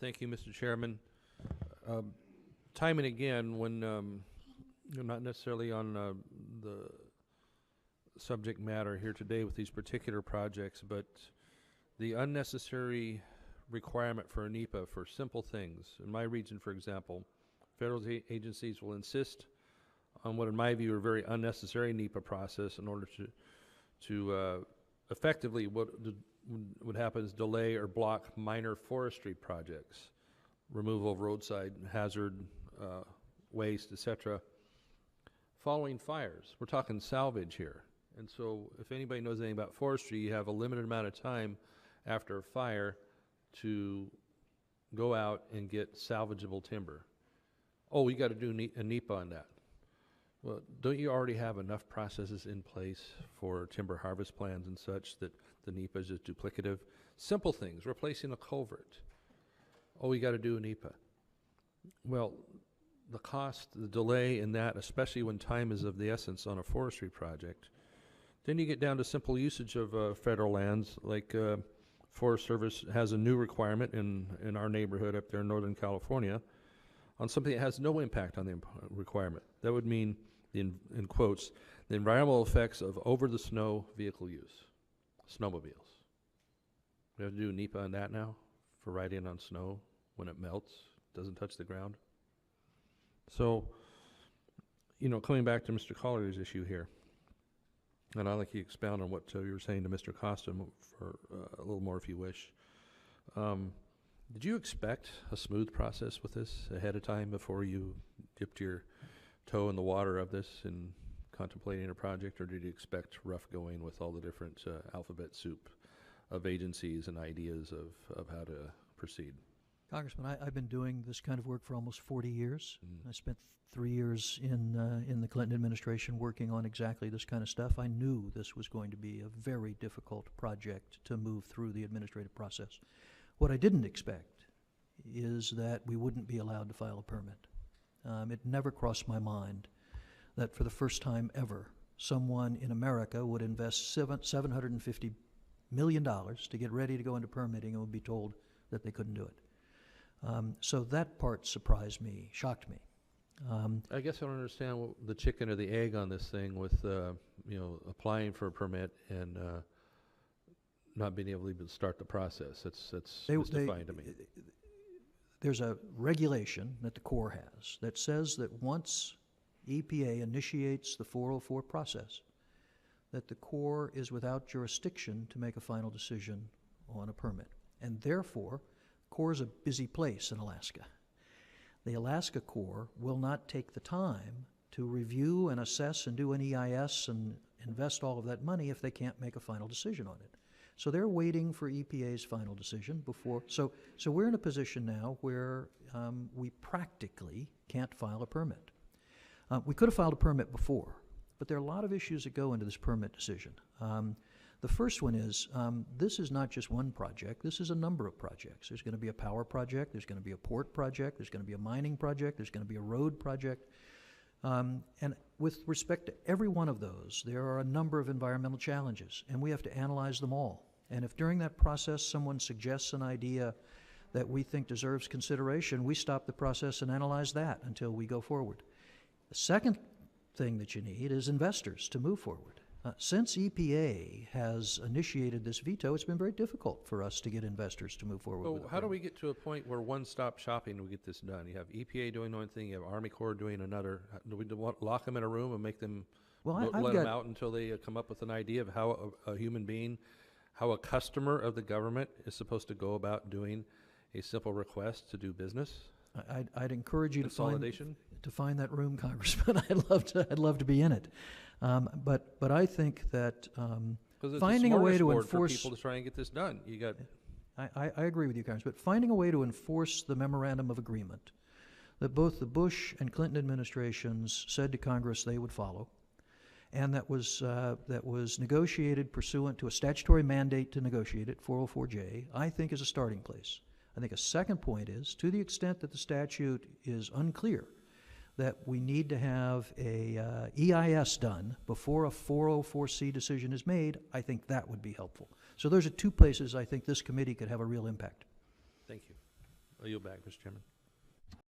Thank you, Mr. Chairman. Time and again, when you're not necessarily on the subject matter here today with these particular projects, but the unnecessary requirement for a NEPA for simple things. In my region, for example, federal agencies will insist on what, in my view, are very unnecessary NEPA process in order to effectively what would happen is delay or block minor forestry projects, removal of roadside hazard, waste, etc. Following fires, we're talking salvage here. And so if anybody knows anything about forestry, you have a limited amount of time after a fire to go out and get salvageable timber. Oh, you got to do a NEPA on that. Well, don't you already have enough processes in place for timber harvest plans and such that the NEPA is just duplicative? Simple things, replacing a culvert. Oh, you got to do a NEPA. Well, the cost, the delay in that, especially when time is of the essence on a forestry project. Then you get down to simple usage of federal lands, like Forest Service has a new requirement in our neighborhood up there in Northern California on something that has no impact on the requirement. That would mean, in quotes, the environmental effects of over-the-snow vehicle use, snowmobiles. We have to do a NEPA on that now for riding on snow when it melts, doesn't touch the ground. So, you know, coming back to Mr. Collier's issue here, and I'd like you to expound on what you were saying to Mr. Costa for a little more if you wish. Did you expect a smooth process with this ahead of time before you dipped your toe in the water of this in contemplating a project, or did you expect rough going with all the different alphabet soup of agencies and ideas of how to proceed? Congressman, I've been doing this kind of work for almost 40 years. I spent 3 years in the Clinton administration working on exactly this kind of stuff. I knew this was going to be a very difficult project to move through the administrative process. What I didn't expect is that we wouldn't be allowed to file a permit. It never crossed my mind that for the first time ever, someone in America would invest $750 million to get ready to go into permitting and would be told that they couldn't do it. So that part surprised me, shocked me. I guess I don't understand the chicken or the egg on this thing with, you know, applying for a permit and not being able to even start the process. That's mystifying to me. There's a regulation that the Corps has that says that once EPA initiates the 404 process, that the Corps is without jurisdiction to make a final decision on a permit. And therefore, Corps is a busy place in Alaska. The Alaska Corps will not take the time to review and assess and do an EIS and invest all of that money if they can't make a final decision on it. So they're waiting for EPA's final decision before. So we're in a position now where we practically can't file a permit. We could have filed a permit before, but there are a lot of issues that go into this permit decision. The first one is, this is not just one project, this is a number of projects. There's going to be a power project, there's going to be a port project, there's going to be a mining project, there's going to be a road project. And with respect to every one of those, there are a number of environmental challenges, and we have to analyze them all. And if during that process someone suggests an idea that we think deserves consideration, we stop the process and analyze that until we go forward. The second thing that you need is investors to move forward. Since EPA has initiated this veto, it's been very difficult for us to get investors to move forward. So how do we get to a point where one-stop shopping we get this done? You have EPA doing one thing, you have Army Corps doing another. Do we lock them in a room and make them let them out until they come up with an idea of how a human being, how a customer of the government is supposed to go about doing a simple request to do business? I'd encourage you to find that room, Congressman. I'd love to be in it. But I think that finding a way to enforce for people to try and get this done. You got. I agree with you, Congressman. But finding a way to enforce the memorandum of agreement that both the Bush and Clinton administrations said to Congress they would follow, and that was negotiated pursuant to a statutory mandate to negotiate it, 404J, I think is a starting place. I think a second point is, to the extent that the statute is unclear, that we need to have a EIS done before a 404C decision is made, I think that would be helpful. So those are two places I think this committee could have a real impact. Thank you. I yield back, Mr. Chairman.